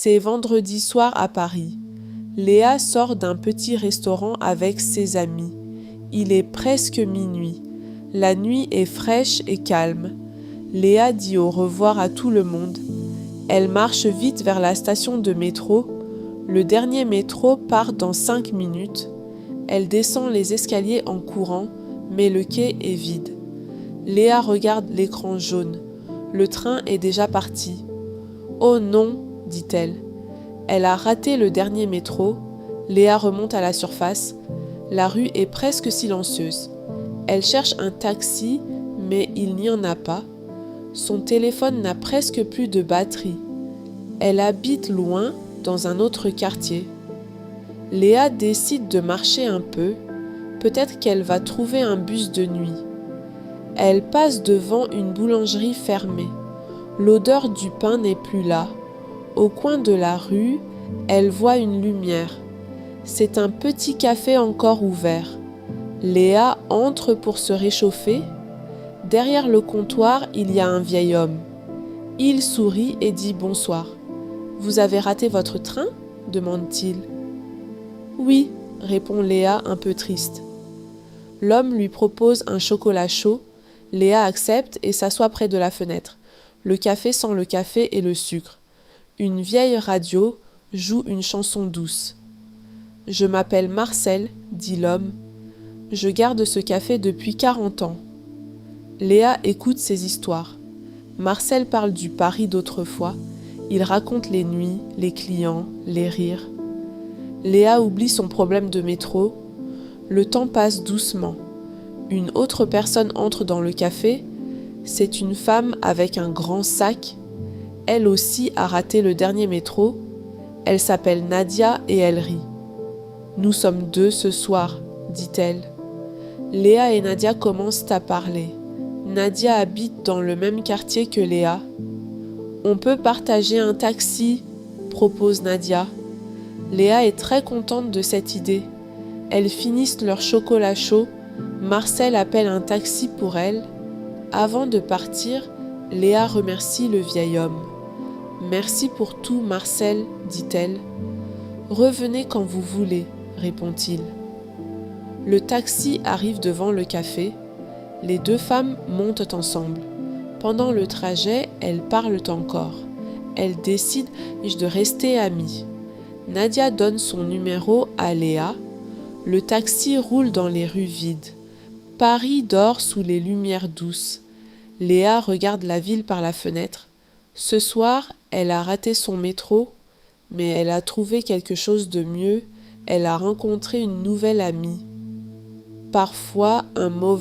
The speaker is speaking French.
C'est vendredi soir à Paris. Léa sort d'un petit restaurant avec ses amis. Il est presque minuit. La nuit est fraîche et calme. Léa dit au revoir à tout le monde. Elle marche vite vers la station de métro. Le dernier métro part dans 5 minutes. Elle descend les escaliers en courant, mais le quai est vide. Léa regarde l'écran jaune. Le train est déjà parti. « Oh non !» dit-elle. Elle a raté le dernier métro. Léa remonte à la surface. La rue est presque silencieuse. Elle cherche un taxi, mais il n'y en a pas. Son téléphone n'a presque plus de batterie. Elle habite loin, dans un autre quartier. Léa décide de marcher un peu. Peut-être qu'elle va trouver un bus de nuit. Elle passe devant une boulangerie fermée. L'odeur du pain n'est plus là. Au coin de la rue, elle voit une lumière. C'est un petit café encore ouvert. Léa entre pour se réchauffer. Derrière le comptoir, il y a un vieil homme. Il sourit et dit bonsoir. « Vous avez raté votre train ?» demande-t-il. « Oui » répond Léa un peu triste. L'homme lui propose un chocolat chaud. Léa accepte et s'assoit près de la fenêtre. Le café sent le café et le sucre. Une vieille radio joue une chanson douce. « Je m'appelle Marcel, dit l'homme. Je garde ce café depuis 40 ans. » Léa écoute ces histoires. Marcel parle du Paris d'autrefois. Il raconte les nuits, les clients, les rires. Léa oublie son problème de métro. Le temps passe doucement. Une autre personne entre dans le café. C'est une femme avec un grand sac. Elle aussi a raté le dernier métro. Elle s'appelle Nadia et elle rit. « Nous sommes deux ce soir, dit-elle. » Léa et Nadia commencent à parler. Nadia habite dans le même quartier que Léa. « On peut partager un taxi, » propose Nadia. Léa est très contente de cette idée. Elles finissent leur chocolat chaud. Marcel appelle un taxi pour elle. Avant de partir, Léa remercie le vieil homme. « Merci pour tout, Marcel, dit-elle. »« Revenez quand vous voulez, » répond-il. Le taxi arrive devant le café. Les deux femmes montent ensemble. Pendant le trajet, elles parlent encore. Elles décident de rester amies. Nadia donne son numéro à Léa. Le taxi roule dans les rues vides. Paris dort sous les lumières douces. Léa regarde la ville par la fenêtre. Ce soir, elle a raté son métro, mais elle a trouvé quelque chose de mieux. Elle a rencontré une nouvelle amie. Parfois, un mauvais